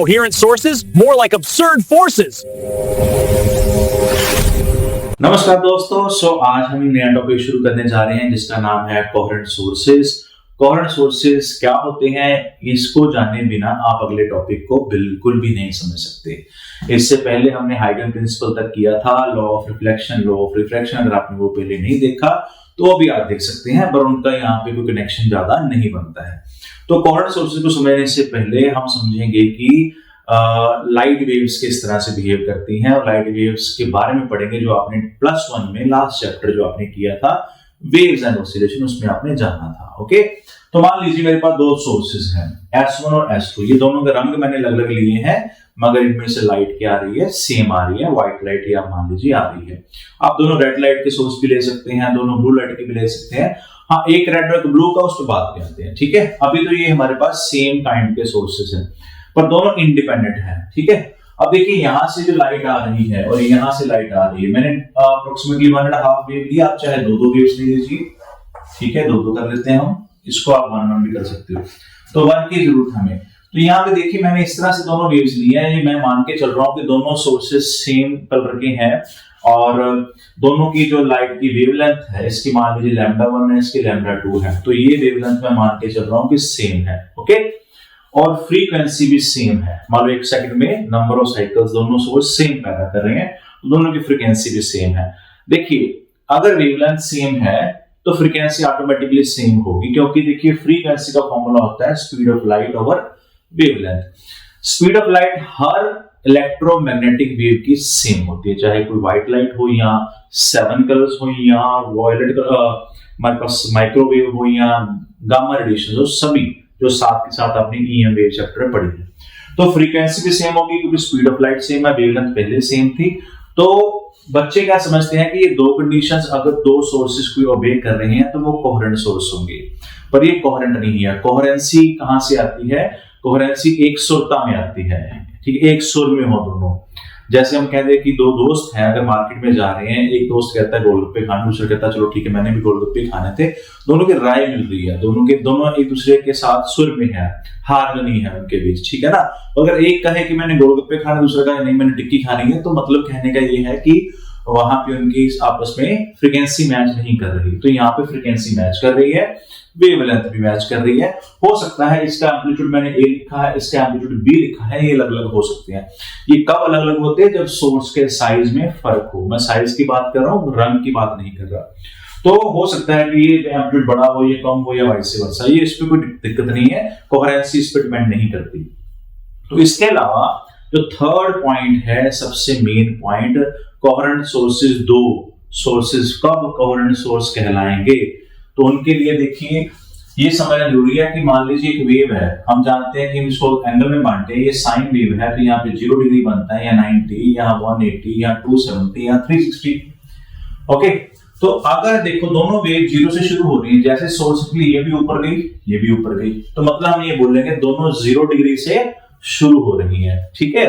coherent sources, more like absurd forces. नमस्कार दोस्तों, आज हम नया टॉपिक शुरू करने जा रहे हैं जिसका नाम है कोहेरेंट सोर्सेज। कोहेरेंट सोर्सेज क्या होते हैं, इसको जाने बिना आप अगले टॉपिक को बिल्कुल भी नहीं समझ सकते। इससे पहले हमने हाइगन प्रिंसिपल तक किया था, law of reflection, law of refraction. अगर आपने वो पहले नहीं देखा तो अभी आप देख सकते हैं, पर उनका यहाँ पे कोई कनेक्शन ज्यादा नहीं बनता है। तो कोहेरेंट सोर्सेज को समझने से पहले हम समझेंगे कि लाइट वेव्स किस तरह से बिहेव करती हैं, और लाइट वेव्स के बारे में पढ़ेंगे जो आपने +1 में लास्ट चैप्टर जो आपने किया था वेव्स एंड ऑसिलेशन, उसमें आपने जाना था। ओके, तो मान लीजिए मेरे पास दो सोर्सेज हैं, S1 और S2। ये दोनों के रंग मैंने अलग अलग लिए हैं, मगर इनमें से लाइट क्या आ रही है, सेम आ रही है। व्हाइट लाइट या मान लीजिए आ रही है। आप दोनों रेड लाइट के सोर्स भी ले सकते हैं, दोनों ब्लू लाइट के भी ले सकते हैं। हाँ, एक रेड और ब्लू का, उस पर बात में आते हैं। ठीक है, अभी तो ये हमारे पास सेम काइंड के सोर्सेज हैं, पर दोनों इंडिपेंडेंट हैं। ठीक है, अब देखिए यहां से जो लाइट आ रही है और यहां से लाइट आ रही है, मैंने अप्रोक्सीमेटली 1.5 वेव लिया। आप चाहे दो वेव्स ले लीजिए। ठीक है, दो कर लेते हैं हम, इसको आप 1 भी कर सकते हो। तो 1 की जरूरत हमें। तो यहाँ पे देखिए मैंने इस तरह से दोनों वेव्स लिए हैं। ये मैं मान के चल रहा हूँ कि दोनों सोर्सेस सेम कलर के हैं, और दोनों की जो लाइट की वेवलेंथ है, इसकी मान लीजिए λ1 है, इसकी λ2 है। तो ये वेवलेंथ मैं मान के चल रहा हूँ कि सेम है। ओके, और फ्रीक्वेंसी भी सेम है। मान लो 1 सेकंड में नंबर ऑफ साइकिल्स दोनों सोर्स सेम पैदा कर रहे हैं, तो दोनों की फ्रीक्वेंसी भी सेम है। देखिए अगर वेवलेंथ सेम है तो फ्रीक्वेंसी ऑटोमेटिकली सेम होगी, क्योंकि देखिए फ्रीक्वेंसी का फॉर्मूला होता है speed of light over wavelength. Speed of light her electromagnetic wave की सेम होती है, चाहे कोई व्हाइट लाइट हो या 7 कलर्स हो या वॉयलेट हमारे पास माइक्रोवेव हो या गामा रेडिएशन हो, सभी जो साथ के साथ आपने ईएम वेव चैप्टर में पढ़ी है। तो फ्रीक्वेंसी भी सेम होगी क्योंकि स्पीड ऑफ लाइट सेम है, वेवलेंथ पहले सेम थी। तो बच्चे क्या समझते हैं कि ये दो कंडीशंस अगर दो सोर्सेस को ओबे कर रहे हैं तो वो कोहेरेंट सोर्स होंगे, पर ये कोहेरेंट नहीं है। कोहेरेंसी कहां से आती है? कोहेरेंसी एक सुरता में आती है। ठीक है, एक सुर में हो दोनों। जैसे हम कहते हैं कि दो दोस्त हैं, अगर मार्केट में जा रहे हैं, एक दोस्त कहता है गोलगप्पे खाने, दूसरा कहता है चलो ठीक है मैंने भी गोलगप्पे खाने थे। दोनों की राय मिल रही है, दोनों एक दूसरे के साथ सुर में है, हार्मनी है उनके बीच। ठीक है ना। अगर एक कहे कि मैंने गोलगप्पे खाने, दूसरा कहे नहीं मैंने टिक्की खानी है, तो मतलब कहने का ये है कि वहां पे उनकी आपस में फ्रीक्वेंसी मैच नहीं कर रही। तो यहाँ पे फ्रीक्वेंसी मैच कर रही है, वेवलेंथ भी मैच कर रही है। हो सकता है इसका एम्पलीट्यूड मैंने ए लिखा है, इसका एम्पलीट्यूड बी लिखा है, ये अलग अलग हो सकते हैं। ये कब अलग अलग होते हैं? जब सोर्स के साइज में फर्क हो। मैं साइज की बात कर रहा हूं, रंग की बात नहीं कर रहा। तो हो सकता है कि ये एम्पलीट्यूड बड़ा हो, ये कम हो, या वाइस वर्सा। ये इस पे कोई दिक्कत नहीं है, कोहेरेंसी इस पे डिपेंड नहीं करती। तो इसके अलावा जो थर्ड पॉइंट है, सबसे मेन पॉइंट, कोहेरेंट सोर्सेज, दो सोर्सेज कब कोहेरेंट सोर्स कहलाएंगे? तो उनके लिए देखिए ये समझना जरूरी है कि मान लीजिए एक वेव है, हम जानते हैं कि इसको एंगल में बांटे, ये साइन वेव है, तो यहाँ पे 0 डिग्री बनता है, या 90, यहाँ 180, या 270, या 360। ओके, तो अगर देखो दोनों वेव 0 से शुरू हो रही है, जैसे सोर्स के लिए ये भी ऊपर गई, ये भी ऊपर गई, तो मतलब हम ये बोलेंगे दोनों 0 डिग्री से शुरू हो रही है। ठीक है,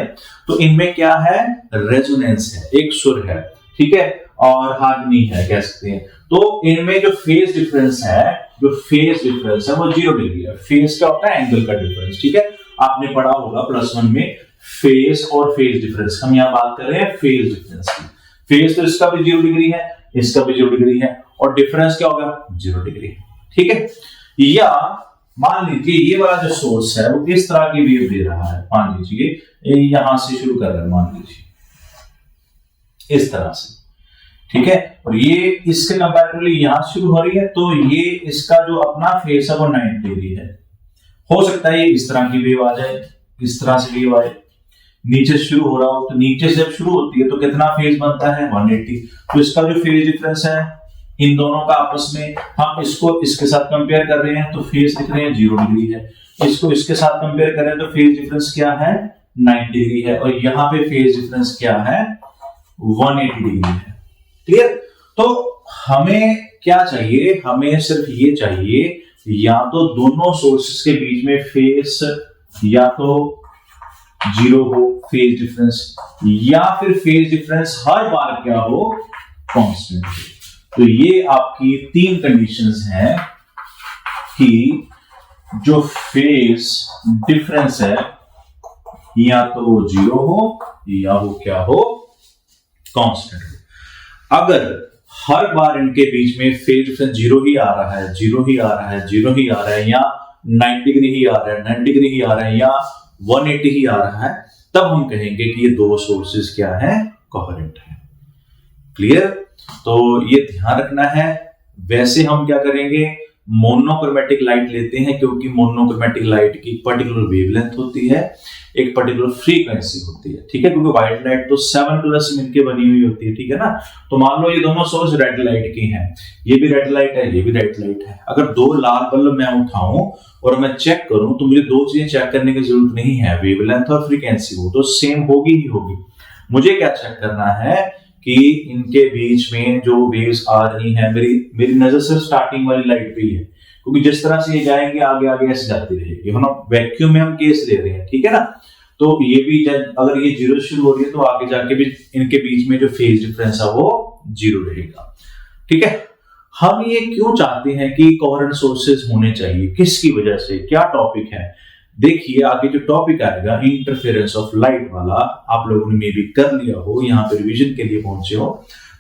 तो इनमें क्या है? रेजोनेंस है, एक सुर है। ठीक है, और हार्मनी है कह सकते हैं। तो इनमें जो फेज डिफरेंस है, वो 0 डिग्री है। फेज क्या होता है? एंगल का डिफरेंस। ठीक है, आपने पढ़ा होगा +1 में फेज और फेज डिफरेंस। हम यहाँ बात कर रहे हैं फेज डिफरेंस की। फेज तो इसका भी 0 डिग्री है, इसका भी 0 डिग्री है, और डिफरेंस क्या होगा? 0 डिग्री। ठीक है, या मान लीजिए ये वाला जो सोर्स है वो किस तरह की वेव दे रहा है। मान लीजिए यहां से शुरू कर रहा है, मान लीजिए इस तरह से। ठीक है, और ये इसके कंपैरेटिवली यहां शुरू हो रही है, तो ये इसका जो अपना फेस है वो 90 डिग्री है। हो सकता है ये इस तरह की वेव आ जाए, इस तरह से वेव आए, नीचे से शुरू हो रहा हो, तो नीचे से जब शुरू होती है तो कितना फेज बनता है? 180। तो इसका जो फेज डिफरेंस है इन दोनों का आपस में, हम इसको इसके साथ कंपेयर कर रहे हैं तो फेज दिख रहे हैं 0 डिग्री है, इसको इसके साथ कंपेयर कर रहे हैं तो फेज डिफरेंस क्या है? 90 डिग्री है, और यहाँ पे फेज डिफरेंस क्या है? 180 डिग्री है। क्लियर? तो हमें क्या चाहिए? हमें सिर्फ ये चाहिए, या तो दोनों सोर्सेस के बीच में फेज या तो 0 हो फेज डिफरेंस, या फिर फेज डिफरेंस हर बार क्या हो? कांस्टेंट। तो ये आपकी 3 कंडीशंस हैं कि जो फेज डिफरेंस है या तो जीरो हो या वो क्या हो, कांस्टेंट हो। अगर हर बार इनके बीच में फेज डिफरेंस जीरो ही आ रहा है, जीरो ही आ रहा है, जीरो ही आ रहा है, या 90 डिग्री ही आ रहा है, 90 डिग्री ही आ रहा है, या 180 ही आ रहा है, तब हम कहेंगे कि ये दो सोर्सेज क्या है, कोहेरेंट है। क्लियर? तो ये ध्यान रखना है। वैसे हम क्या करेंगे, मोनोक्रोमेटिक लाइट लेते हैं, क्योंकि मोनोक्रोमेटिक लाइट की पर्टिकुलर वेवलेंथ होती है, एक पर्टिकुलर फ्रीक्वेंसी होती है, ठीक है। क्योंकि व्हाइट लाइट तो 7 कलर्स मिलकर बनी हुई होती है, ठीक है ना। तो मान लो ये दोनों सोर्स रेड लाइट की हैं, ये भी रेड लाइट है, ये भी रेड लाइट है। अगर दो लाल बल्ब मैं उठाऊं और मैं चेक करूं तो मुझे दो चीजें चेक करने की जरूरत नहीं है, वेवलेंथ और फ्रीक्वेंसी, वो तो सेम होगी ही होगी। मुझे क्या चेक करना है कि इनके बीच में जो वेव्स आ रही हैं, मेरी नजर सिर्फ स्टार्टिंग वाली लाइट पे ही है, क्योंकि जिस तरह से ये जाएंगे आगे आगे ऐसे जाती रहेगी। हम वैक्यूम में हम केस ले रहे हैं, ठीक है ना। तो ये भी अगर ये जीरो शुरू हो रही है तो आगे जाके भी इनके बीच में जो फेज डिफरेंस है वो जीरो रहेगा, ठीक है। हम ये क्यों चाहते हैं कि कोहेरेंट सोर्सेज होने चाहिए, किसकी वजह से, क्या टॉपिक है। देखिए आगे जो टॉपिक आएगा इंटरफेरेंस ऑफ लाइट वाला, आप लोगों ने मे भी कर लिया हो, यहाँ पे रिवीजन के लिए पहुंचे हो,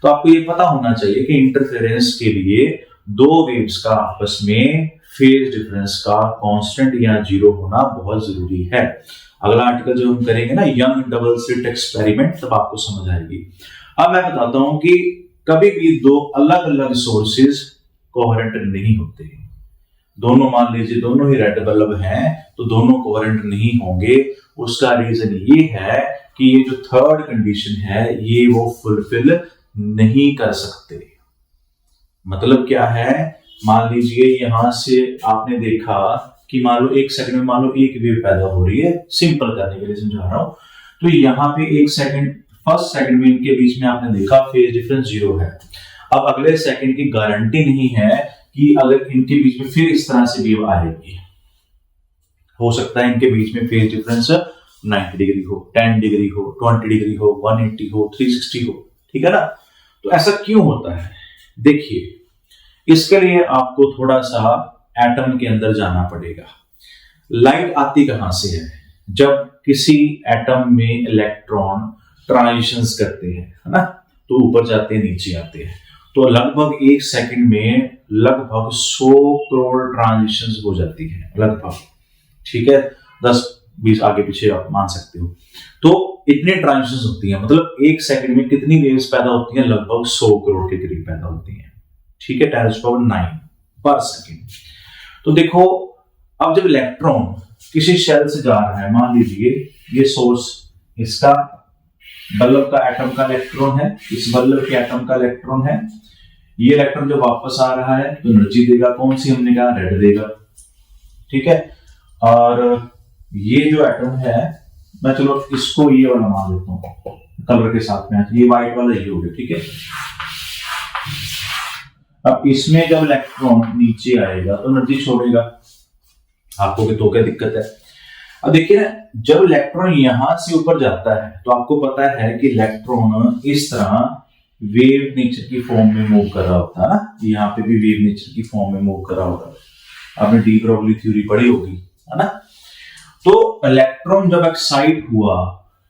तो आपको ये पता होना चाहिए कि इंटरफेरेंस के लिए दो वेव्स का आपस में फेज डिफरेंस का कांस्टेंट या जीरो होना बहुत जरूरी है। अगला आर्टिकल जो हम करेंगे ना, यंग डबल स्लिट एक्सपेरिमेंट, तब आपको समझ आएगी। अब मैं बताता हूं कि कभी भी दो अलग अलग सोर्सेज कोहेरेंट नहीं होते। दोनों मान लीजिए दोनों ही रेड बल्ब हैं तो दोनों कोहेरेंट नहीं होंगे। उसका रीजन ये है कि ये जो थर्ड कंडीशन है ये वो फुलफिल नहीं कर सकते। मतलब क्या है, मान लीजिए यहां से आपने देखा कि मान लो एक सेकंड में मान लो एक वेव पैदा हो रही है, सिंपल करने के लिए समझा रहा हूं। तो यहाँ पे एक सेकंड, फर्स्ट सेकंड में इनके बीच में आपने देखा फेज डिफरेंस जीरो है। अब अगले सेकंड की गारंटी नहीं है कि अगर इनके बीच में फिर इस तरह से वेव आएगी, हो सकता है इनके बीच में फेज डिफरेंस 90 डिग्री हो, 10 डिग्री हो, 20 डिग्री हो, 180 हो, 360 हो, ठीक है ना। तो ऐसा क्यों होता है, देखिए इसके लिए आपको थोड़ा सा एटम के अंदर जाना पड़ेगा। लाइट आती कहां से है, जब किसी एटम में इलेक्ट्रॉन ट्रांजिशंस करते हैं, है ना, तो ऊपर जाते हैं नीचे आते हैं। तो लगभग एक सेकंड में लगभग 100 करोड़ ट्रांजिशंस हो जाती है लगभग, ठीक है, 10-20 आगे पीछे आप मान सकते हो। तो इतने ट्रांजिशंस होती हैं, मतलब एक सेकंड में कितनी वेव्स पैदा होती हैं, लगभग 100 करोड़ के करीब पैदा होती हैं, ठीक है, 10⁹ पर सेकंड। तो देखो अब जब इलेक्ट्रॉन किसी शेल से जा रहा है, मान लीजिए ये सोर्स इसका बल्ब का एटम का इलेक्ट्रॉन है, इस बल्ब के एटम का इलेक्ट्रॉन है, ये इलेक्ट्रॉन जब वापस आ रहा है तो एनर्जी देगा कौन सी, हमने कहा रेड देगा, ठीक है। और ये जो एटम है, मैं चलो इसको ये वाला मान लेता हूं कलर के साथ में, ये व्हाइट वाला ये हो गया, ठीक है। अब इसमें जब इलेक्ट्रॉन नीचे आएगा तो एनर्जी छोड़ेगा, आपको तो क्या दिक्कत है। अब देखिए ना, जब इलेक्ट्रॉन यहां से ऊपर जाता है तो आपको पता है कि इलेक्ट्रॉन इस तरह वेव नेचर की फॉर्म में मूव कर रहा होता है ना, यहाँ पे भी वेव नेचर की फॉर्म में मूव कर रहा होगा, आपने डी ब्रोगली थ्योरी पढ़ी होगी, है ना। तो इलेक्ट्रॉन जब एक्साइट हुआ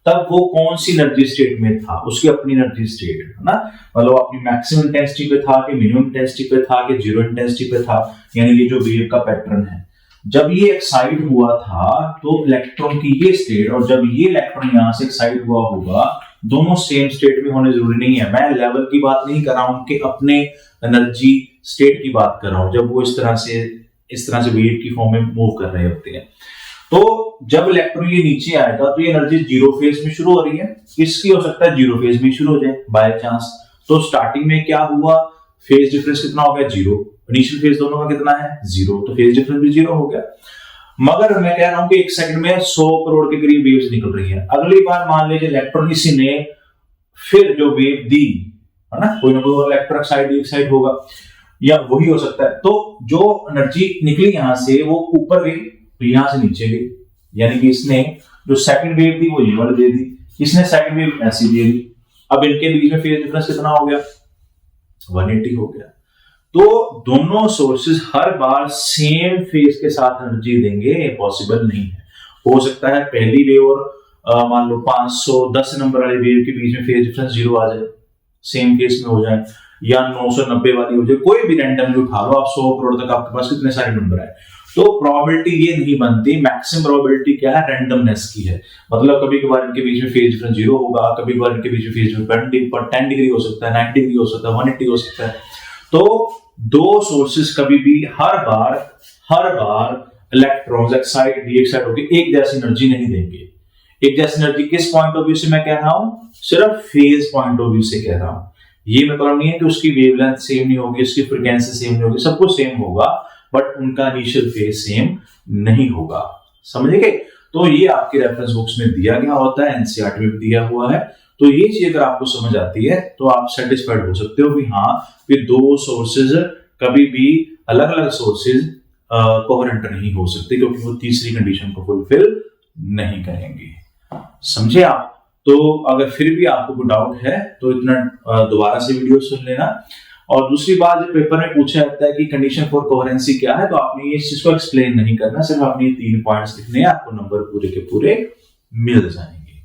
तब वो कौन सी एनर्जी स्टेट में था, उसकी अपनी एनर्जी स्टेट, है ना, मतलब अपनी मैक्सिमम इंटेंसिटी पे था कि मिनिमम इंटेंसिटी पे था कि जीरो इंटेंसिटी पे था, यानी ये जो वेव का पैटर्न है। जब ये एक्साइट हुआ था तो इलेक्ट्रॉन की ये स्टेट और जब ये इलेक्ट्रॉन यहां से एक्साइट हुआ होगा, दोनों सेम स्टेट में होने जरूरी नहीं है। मैं लेवल की बात नहीं कर रहा हूं, उनके अपने एनर्जी स्टेट की बात कर रहा हूं, जब वो इस तरह से वेव की फॉर्म में मूव कर रहे होते हैं। तो जब इलेक्ट्रॉन ये नीचे आएगा तो ये एनर्जी जीरो फेज में शुरू हो रही है, इसकी हो सकता है जीरो फेज में शुरू हो जाए बाय चांस। तो स्टार्टिंग में क्या हुआ, फेज डिफरेंस कितना हो गया, जीरो, इनिशियल फेज दोनों का कितना है, जीरो, तो फेज डिफरेंस भी जीरो हो गया। मगर मैं कह रहा हूं कि एक सेकंड में 100 करोड़ के करीब वेव्स निकल रही है। अगली बार मान लीजिए इलेक्ट्रॉन किसी ने फिर जो वेव दी, है ना, कोई ना कोई इलेक्ट्रॉन एक्साइट होगा या वही हो सकता है। तो जो एनर्जी निकली यहां से वो ऊपर गई, यहां से नीचे गई, यानी कि इसने जो सेकंड वेव दी वो ये वाली दे दी, इसने सेकंड वेव ऐसी दे दी। अब इनके बीच में फेज डिफरेंस कितना हो गया, 180 हो गया। तो दोनों सोर्सेज हर बार सेम फेज के साथ एनर्जी देंगे, पॉसिबल नहीं है। हो सकता है पहली वेव और मान लो 510 नंबर वाले वेव के बीच में फेज डिफरेंस 0 आ जाए, सेम केस में हो जाए, या 990 वाली हो जाए, कोई भी रैंडमली उठा लो आप, 100 करोड़ तक आपके पास कितने सारे नंबर है, तो प्रोबेबिलिटी ये नहीं बनती। मैक्सिमम प्रोबेबिलिटी क्या है? रैंडमनेस की है। मतलब कभी कभार इनके बीच में फेज डिफरेंस 0 होगा, कभी कभार इनके बीच में फेज डिफरेंस 10 डिग्री हो सकता है, 90 डिग्री हो सकता है, 180 हो सकता है। तो दो सोर्सेस कभी भी हर बार इलेक्ट्रॉन्स एक्साइट रीएक्साइट होकर एक जैसी एनर्जी नहीं देंगे। एक जैसी एनर्जी किस पॉइंट ऑफ व्यू से मैं कह रहा हूं? सिर्फ फेज पॉइंट ऑफ व्यू से कह रहा हूं। ये मतलब नहीं है कि उसकी वेवलेंथ सेम नहीं होगी, उसकी फ्रीक्वेंसी सेम नहीं होगी, सब कुछ सेम होगा, बट उनका इनिशियल फेज सेम नहीं होगा। समझ गए? तो ये आपके रेफरेंस बुक्स में दिया गया होता है, एनसीईआरटी में भी दिया हुआ है। तो ये चीज अगर आपको समझ आती है तो आप सेटिस्फाइड हो सकते हो कि हाँ, ये दो सोर्सेज कभी भी अलग अलग सोर्सेज कोहेरेंट नहीं हो सकते, क्योंकि वो तीसरी कंडीशन को फुलफिल नहीं करेंगे। समझे आप? तो अगर फिर भी आपको कोई डाउट है तो इतना दोबारा से वीडियो सुन लेना। और दूसरी बात, जब पेपर में पूछा जाता है कि कंडीशन फॉर कोहेरेंसी क्या है, तो आपने ये चीज को एक्सप्लेन नहीं करना, सिर्फ आपने 3 पॉइंट्स लिखने हैं, आपको नंबर पूरे के पूरे मिल जाएंगे।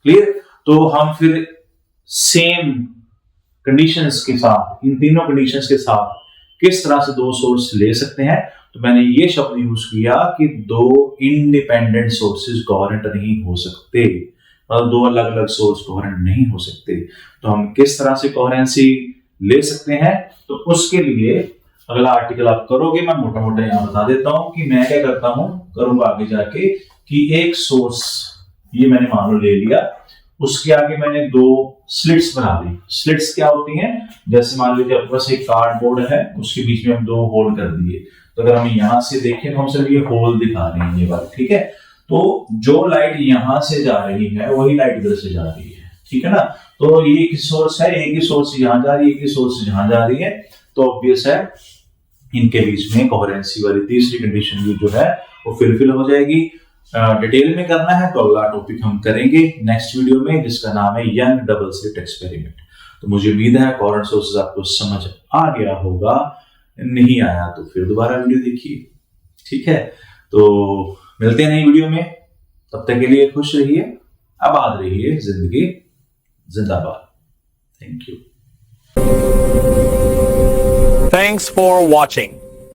क्लियर? तो हम फिर सेम कंडीशंस के साथ, इन तीनों कंडीशंस के साथ किस तरह से दो सोर्स ले सकते हैं। तो मैंने ये शब्द यूज किया कि दो इंडिपेंडेंट सोर्सेज कोहेरेंट नहीं हो सकते, मतलब दो अलग अलग सोर्स कोहेरेंट नहीं हो सकते। तो हम किस तरह से कोहेरेंसी ले सकते हैं, तो उसके लिए अगला आर्टिकल आप करोगे, मैं मोटा मोटा यहां बता देता हूं कि मैं क्या करता हूं, करूंगा आगे जाके कि एक सोर्स ये मैंने मान लो ले लिया, उसके आगे मैंने 2 स्लिट्स बना दी। स्लिट्स क्या होती हैं? जैसे मान लीजिए आपके पास एक कार्डबोर्ड है, उसके बीच में हम 2 होल कर दिए, तो अगर हम यहां से देखें तो हम सिर्फ ये होल दिखा रहे हैं, ये बात ठीक है। तो जो लाइट यहां से जा रही है वही लाइट इधर से जा रही है, ठीक है ना। तो ये एक सोर्स है, एक ही सोर्स यहां जा रही है, एक ही सोर्स यहां जा रही है, तो ऑब्वियस है इनके बीच में कोहेरेंसी वाली तीसरी कंडीशन भी जो है वो फुलफिल हो जाएगी। डिटेल में करना है तो अगला टॉपिक हम करेंगे नेक्स्ट वीडियो में, जिसका नाम है यंग डबल स्लिट एक्सपेरिमेंट। तो मुझे उम्मीद है कोहेरेंट सोर्सेज आपको समझ आ गया होगा, नहीं आया तो फिर दोबारा वीडियो देखिए, ठीक है। तो मिलते हैं नई वीडियो में, तब तक के लिए खुश रहिए, आबाद रहिए, जिंदगी जिंदाबाद। Thank you. Thanks for watching.